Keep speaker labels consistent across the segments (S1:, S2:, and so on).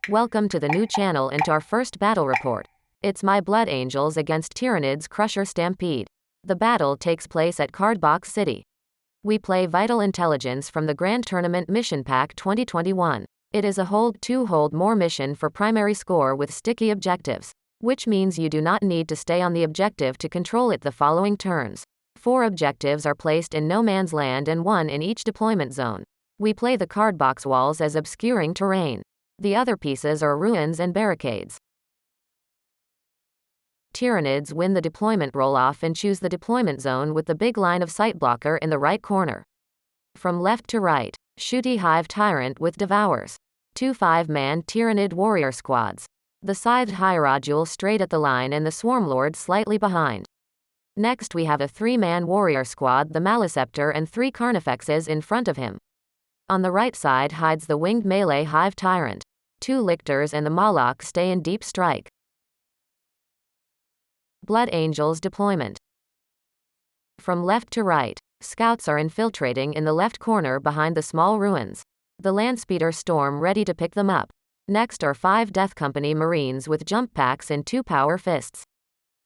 S1: Welcome to the new channel and to our first battle report. It's my Blood Angels against Tyranids Crusher Stampede. The battle takes place at Cardbox City. We play Vital Intelligence from the Grand Tournament Mission Pack 2021. It is a hold 2 hold more mission for primary score with sticky objectives, which means you do not need to stay on the objective to control it the following turns. 4 objectives are placed in no man's land and 1 in each deployment zone. We play the cardbox walls as obscuring terrain. The other pieces are ruins and barricades. Tyranids win the deployment roll-off and choose the deployment zone with the big line of sight blocker in the right corner. From left to right, Shooty Hive Tyrant with Devours. 2 5-man Tyranid warrior squads. The Scythed Hierodule straight at the line and the Swarmlord slightly behind. Next we have a 3-man warrior squad, the Maleceptor, and 3 Carnifexes in front of him. On the right side hides the winged melee Hive Tyrant. 2 Lictors and the Moloch stay in deep strike. Blood Angels deployment. From left to right, scouts are infiltrating in the left corner behind the small ruins. The Landspeeder storm ready to pick them up. Next are 5 Death Company Marines with jump packs and 2 power fists.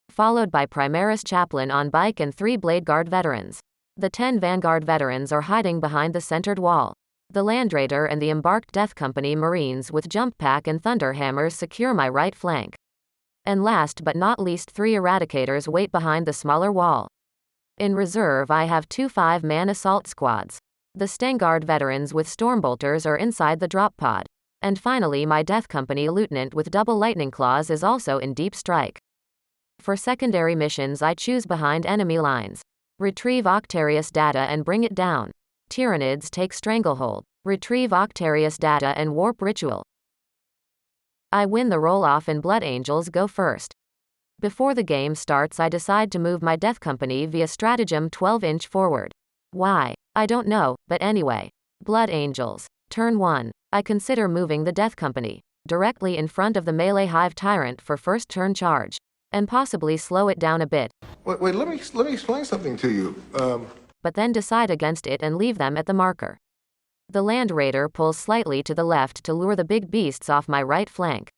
S1: Followed by Primaris Chaplain on bike and 3 Blade Guard veterans. The 10 Vanguard veterans are hiding behind the centered wall. The Land Raider and the embarked Death Company Marines with jump pack and thunder hammers secure my right flank. And last but not least 3 Eradicators wait behind the smaller wall. In reserve I have 2 5-man assault squads. The Stengard veterans with Stormbolters are inside the drop pod. And finally my Death Company Lieutenant with double lightning claws is also in deep strike. For secondary missions I choose behind enemy lines. Retrieve Octarius data and bring it down. Tyranids take Stranglehold. Retrieve Octarius data and warp ritual. I win the roll-off and Blood Angels go first. Before the game starts I decide to move my Death Company via stratagem 12-inch forward. Why? I don't know, but anyway. Blood Angels. Turn 1. I consider moving the Death Company directly in front of the melee Hive Tyrant for first turn charge. And possibly slow it down a bit.
S2: Wait, let me explain something to you.
S1: But then decide against it and leave them at the marker. The Land Raider pulls slightly to the left to lure the big beasts off my right flank.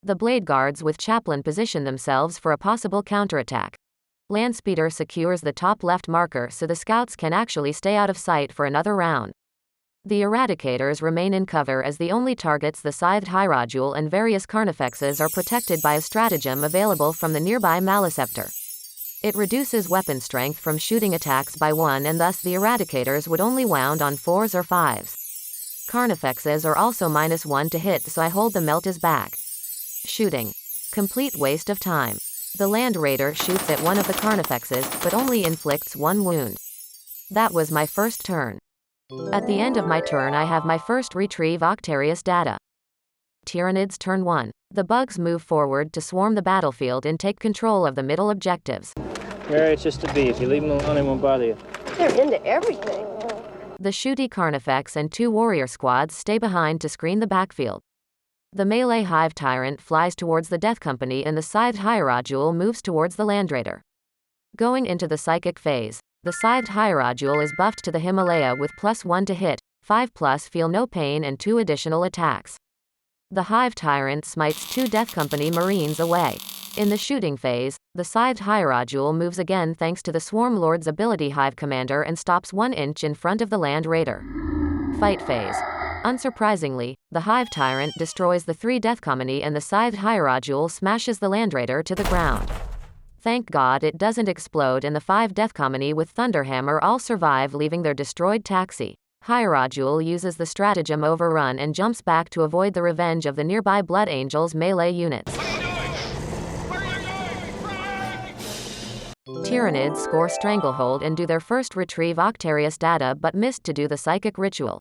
S1: The Blade Guards with Chaplain position themselves for a possible counterattack. Landspeeder secures the top left marker so the scouts can actually stay out of sight for another round. The Eradicators remain in cover as the only targets, the Scythed Hierodule and various Carnifexes, are protected by a stratagem available from the nearby Maleceptor. It reduces weapon strength from shooting attacks by 1 and thus the Eradicators would only wound on 4s or 5s. Carnifexes are also -1 to hit so I hold the Meltas back. Shooting. Complete waste of time. The Land Raider shoots at one of the Carnifexes but only inflicts 1 wound. That was my first turn. At the end of my turn I have my first Retrieve Octarius data. Tyranids turn 1. The bugs move forward to swarm the battlefield and take control of the middle objectives.
S3: It's just a bee. If you leave them alone, they won't bother you.
S4: They're into everything.
S1: The Shooty Carnifex and 2 warrior squads stay behind to screen the backfield. The melee Hive Tyrant flies towards the Death Company and the Scythed Hierodule moves towards the Land Raider. Going into the psychic phase, the Scythed Hierodule is buffed to the Himalaya with +1 to hit, 5+ feel no pain and 2 additional attacks. The Hive Tyrant smites 2 Death Company Marines away. In the shooting phase, the Scythed Hierodule moves again thanks to the Swarmlord's ability Hive Commander and stops 1 inch in front of the Land Raider. Fight phase. Unsurprisingly, the Hive Tyrant destroys the 3 Death Company and the Scythed Hierodule smashes the Land Raider to the ground. Thank God it doesn't explode and the 5 Death Company with Thunderhammer all survive, leaving their destroyed taxi. Hierodule uses the stratagem Overrun and jumps back to avoid the revenge of the nearby Blood Angels melee units. Tyranids score Stranglehold and do their first Retrieve Octarius data but missed to do the Psychic Ritual.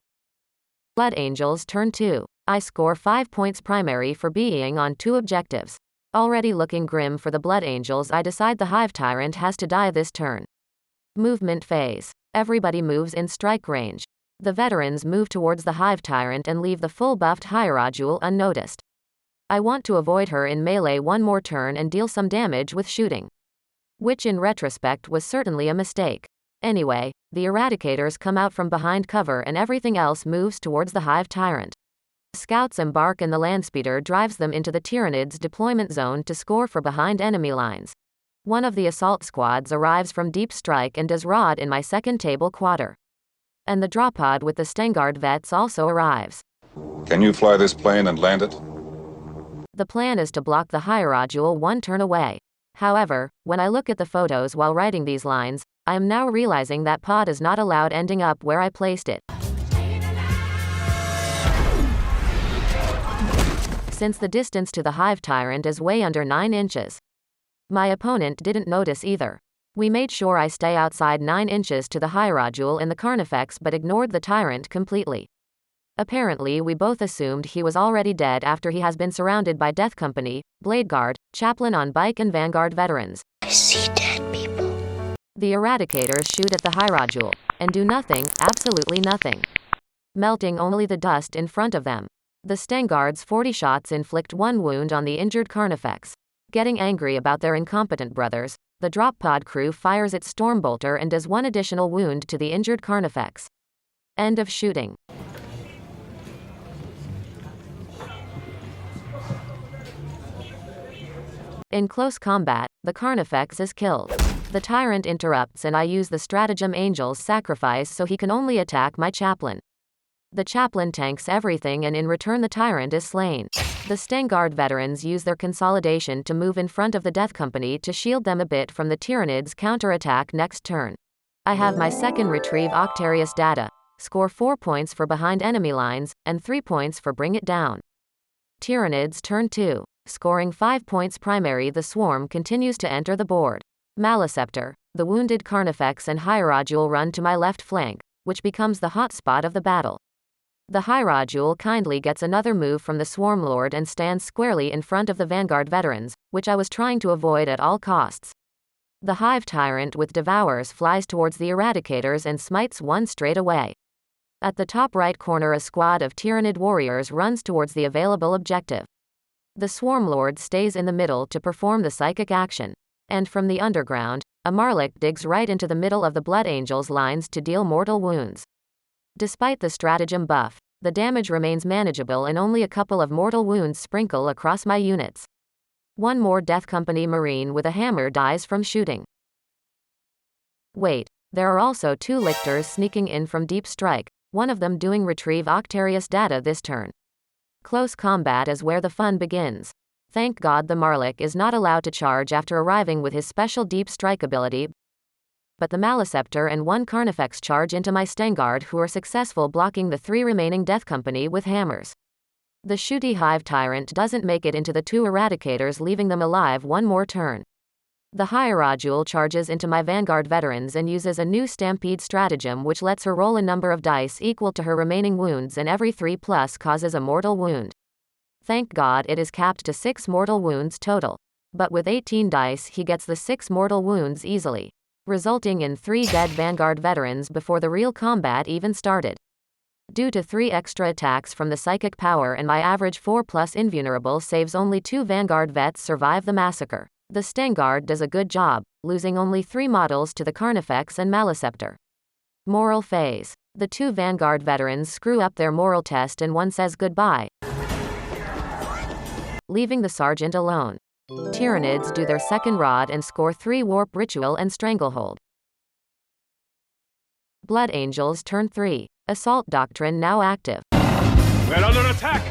S1: Blood Angels turn 2. I score 5 points primary for being on 2 objectives. Already looking grim for the Blood Angels, I decide the Hive Tyrant has to die this turn. Movement phase. Everybody moves in strike range. The veterans move towards the Hive Tyrant and leave the full buffed Hierodule unnoticed. I want to avoid her in melee 1 more turn and deal some damage with shooting. Which in retrospect was certainly a mistake. Anyway, the Eradicators come out from behind cover and everything else moves towards the Hive Tyrant. Scouts embark and the landspeeder drives them into the Tyranids deployment zone to score for behind enemy lines. One of the assault squads arrives from deep strike and does rod in my second table quarter. And the drop pod with the Stengard vets also arrives.
S4: Can you fly this plane and land it?
S1: The plan is to block the hierodule one turn away. However, when I look at the photos while writing these lines, I am now realizing that pod is not allowed ending up where I placed it. Since the distance to the hive tyrant is way under 9 inches. My opponent didn't notice either. We made sure I stay outside 9 inches to the hierodule in the Carnifex but ignored the tyrant completely. Apparently we both assumed he was already dead after he has been surrounded by Death Company, Blade Guard, Chaplain on bike and Vanguard veterans.
S5: I see dead people.
S1: The Eradicators shoot at the hierodule, and do nothing, absolutely nothing. Melting only the dust in front of them. The Stengard's 40 shots inflict 1 wound on the injured Carnifex. Getting angry about their incompetent brothers, the drop pod crew fires its Stormbolter and does 1 additional wound to the injured Carnifex. End of shooting. In close combat, the Carnifex is killed. The tyrant interrupts and I use the stratagem Angel's Sacrifice so he can only attack my chaplain. The chaplain tanks everything and in return the tyrant is slain. The Stengard veterans use their consolidation to move in front of the Death Company to shield them a bit from the Tyranids' counterattack next turn. I have my second retrieve Octarius data, score 4 points for behind enemy lines, and 3 points for bring it down. Tyranids turn 2. Scoring 5 points primary, the swarm continues to enter the board. Maleceptor, the wounded Carnifex and hierodule run to my left flank, which becomes the hot spot of the battle. The hierodule kindly gets another move from the Swarmlord and stands squarely in front of the Vanguard veterans, which I was trying to avoid at all costs. The hive tyrant with devours flies towards the Eradicators and smites one straight away. At the top right corner a squad of Tyranid warriors runs towards the available objective. The Swarmlord stays in the middle to perform the psychic action. And from the underground, a Marlik digs right into the middle of the Blood Angel's lines to deal mortal wounds. Despite the stratagem buff, the damage remains manageable and only a couple of mortal wounds sprinkle across my units. One more Death Company Marine with a hammer dies from shooting. Wait, there are also 2 lictors sneaking in from deep strike, one of them doing retrieve Octarius data this turn. Close combat is where the fun begins. Thank God the Marlik is not allowed to charge after arriving with his special deep strike ability, but the Maleceptor and 1 Carnifex charge into my Stengard who are successful blocking the 3 remaining Death Company with hammers. The shooty hive tyrant doesn't make it into the 2 Eradicators, leaving them alive 1 more turn. The hierodule charges into my Vanguard veterans and uses a new Stampede stratagem which lets her roll a number of dice equal to her remaining wounds and every 3+ causes a mortal wound. Thank God it is capped to 6 mortal wounds total. But with 18 dice he gets the 6 mortal wounds easily, resulting in 3 dead Vanguard veterans before the real combat even started. Due to 3 extra attacks from the psychic power and my average 4+ invulnerable saves, only 2 Vanguard vets survive the massacre. The Stengard does a good job, losing only 3 models to the Carnifex and Maleceptor. Moral phase. The 2 Vanguard veterans screw up their moral test and one says goodbye, leaving the sergeant alone. Tyranids do their second rod and score 3 warp ritual and stranglehold. Blood Angels turn 3. Assault doctrine now active.
S6: We're under attack!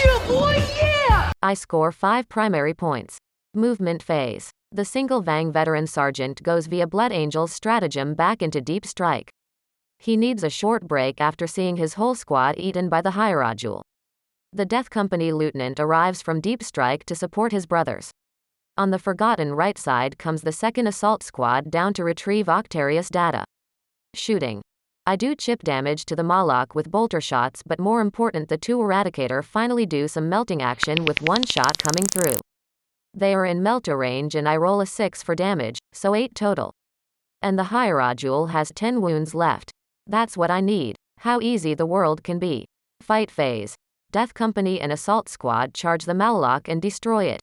S5: Yeah, boy, yeah!
S1: I score 5 primary points. Movement phase. The single Vang veteran sergeant goes via Blood Angel's stratagem back into deep strike. He needs a short break after seeing his whole squad eaten by the hierodule. The Death Company lieutenant arrives from deep strike to support his brothers. On the forgotten right side comes the 2nd assault squad down to retrieve Octarius data. Shooting. I do chip damage to the Moloch with bolter shots, but more important, the 2 Eradicator finally do some melting action with 1 shot coming through. They are in melter range and I roll a 6 for damage, so 8 total. And the hierodule has 10 wounds left. That's what I need. How easy the world can be. Fight phase. Death Company and Assault Squad charge the Moloch and destroy it.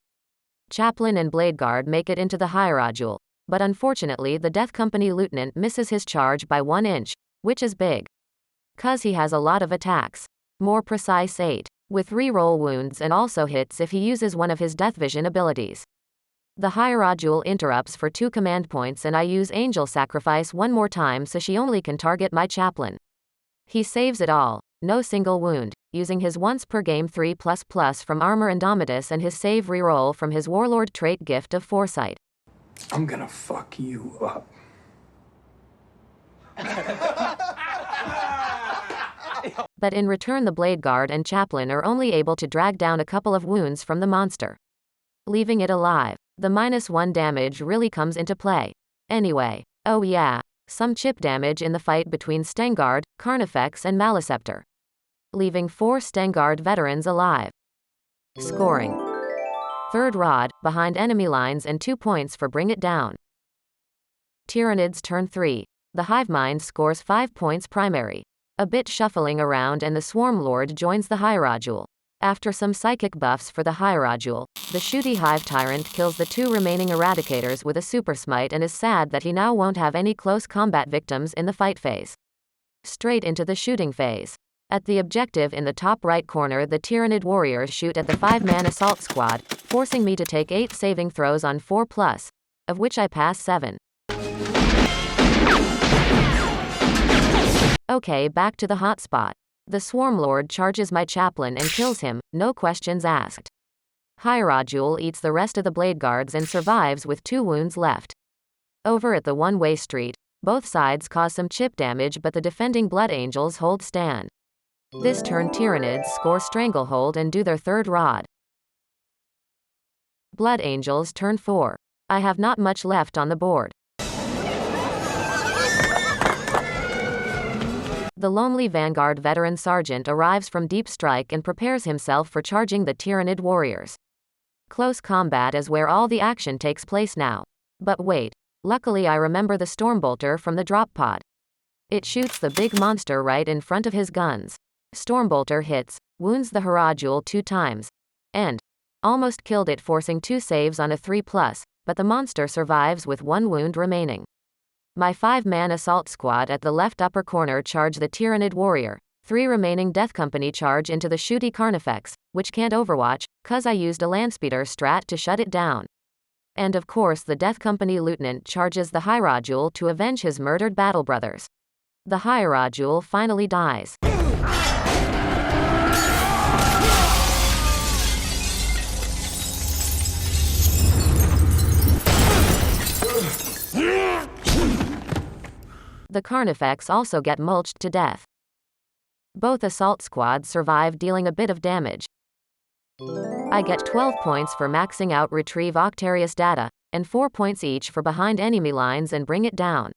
S1: Chaplain and Blade Guard make it into the hierodule, but unfortunately the Death Company lieutenant misses his charge by 1 inch, which is big. 'Cause he has a lot of attacks. More precise 8. With reroll wounds and also hits if he uses one of his death vision abilities. The Hierodule interrupts for 2 command points and I use Angel Sacrifice one more time so she only can target my chaplain. He saves it all. No single wound, using his once per game 3++ from Armor Indomitus and his save reroll from his Warlord trait Gift of Foresight.
S2: I'm gonna fuck you up.
S1: But in return the Blade Guard and Chaplain are only able to drag down a couple of wounds from the monster, leaving it alive. The -1 damage really comes into play. Anyway, oh yeah, some chip damage in the fight between Stengard, Carnifex and Maleceptor, leaving 4 Stengard veterans alive. Scoring. 3rd Rod, behind enemy lines and 2 points for Bring It Down. Tyranids turn 3. The Hive Mind scores 5 points primary. A bit shuffling around and the Swarm Lord joins the Hierodule. After some psychic buffs for the Hierodule, the shooty Hive Tyrant kills the 2 remaining Eradicators with a Super Smite and is sad that he now won't have any close combat victims in the fight phase. Straight into the shooting phase. At the objective in the top right corner the Tyranid warriors shoot at the 5-man assault squad, forcing me to take 8 saving throws on 4+, of which I pass 7. Okay, back to the hotspot. The Swarmlord charges my chaplain and kills him, no questions asked. Hierodule eats the rest of the Blade Guards and survives with 2 wounds left. Over at the one-way street, both sides cause some chip damage but the defending Blood Angels hold stand. This turn Tyranids score Stranglehold and do their 3rd Rod. Blood Angels turn 4. I have not much left on the board. The lonely Vanguard veteran sergeant arrives from Deep Strike and prepares himself for charging the Tyranid warriors. Close combat is where all the action takes place now. But wait, luckily I remember the Stormbolter from the drop pod. It shoots the big monster right in front of his guns. Stormbolter hits, wounds the Hierodule 2 times, and almost killed it, forcing 2 saves on a 3+, but the monster survives with 1 wound remaining. My 5-man assault squad at the left upper corner charge the Tyranid warrior. 3 remaining Death Company charge into the shooty Carnifex, which can't overwatch, 'cause I used a Landspeeder strat to shut it down. And of course the Death Company lieutenant charges the Hierodule to avenge his murdered battle brothers. The Hierodule finally dies. The Carnifex also get mulched to death. Both assault squads survive, dealing a bit of damage. I get 12 points for maxing out Retrieve Octarius data, and 4 points each for behind enemy lines and Bring It Down.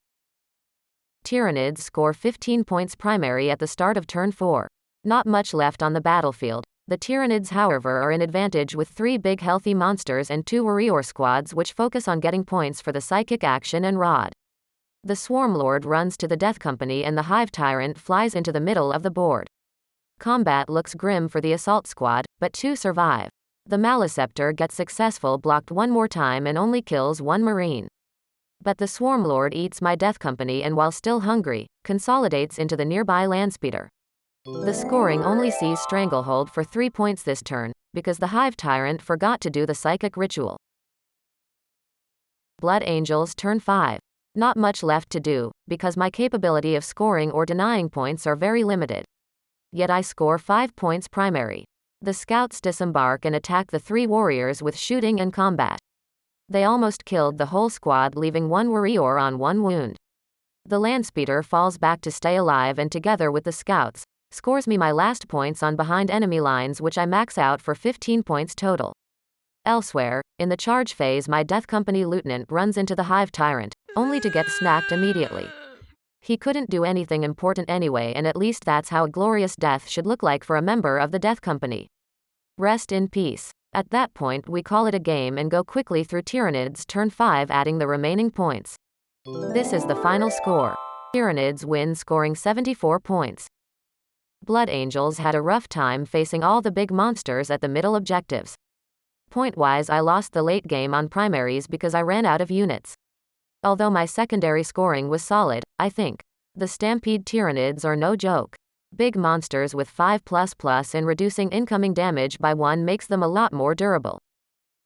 S1: Tyranids score 15 points primary at the start of turn 4. Not much left on the battlefield. The Tyranids however are in advantage with 3 big healthy monsters and 2 warrior squads which focus on getting points for the psychic action and rod. The Swarmlord runs to the Death Company and the Hive Tyrant flies into the middle of the board. Combat looks grim for the assault squad, but 2 survive. The Maleceptor gets successful blocked one more time and only kills 1 Marine. But the Swarmlord eats my Death Company and while still hungry, consolidates into the nearby Landspeeder. The scoring only sees Stranglehold for 3 points this turn, because the Hive Tyrant forgot to do the psychic ritual. Blood Angels turn 5. Not much left to do, because my capability of scoring or denying points are very limited. Yet I score 5 points primary. The scouts disembark and attack the 3 warriors with shooting and combat. They almost killed the whole squad, leaving 1 warrior on 1 wound. The Landspeeder falls back to stay alive and together with the scouts, scores me my last points on behind enemy lines, which I max out for 15 points total. Elsewhere, in the charge phase my Death Company lieutenant runs into the Hive Tyrant, only to get snacked immediately. He couldn't do anything important anyway, and at least that's how a glorious death should look like for a member of the Death Company. Rest in peace. At that point we call it a game and go quickly through Tyranids turn 5, adding the remaining points. This is the final score. Tyranids win, scoring 74 points. Blood Angels had a rough time facing all the big monsters at the middle objectives. Point-wise I lost the late game on primaries because I ran out of units. Although my secondary scoring was solid, I think. The Stampede Tyranids are no joke. Big monsters with 5++ in reducing incoming damage by 1 makes them a lot more durable.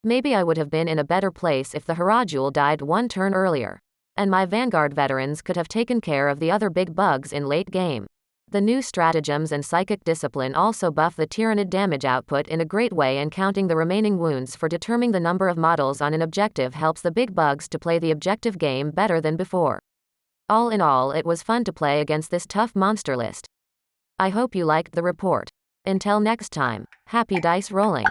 S1: Maybe I would have been in a better place if the Haradul died 1 turn earlier, and my Vanguard veterans could have taken care of the other big bugs in late game. The new stratagems and psychic discipline also buff the Tyranid damage output in a great way, and counting the remaining wounds for determining the number of models on an objective helps the big bugs to play the objective game better than before. All in all, it was fun to play against this tough monster list. I hope you liked the report. Until next time, happy dice rolling.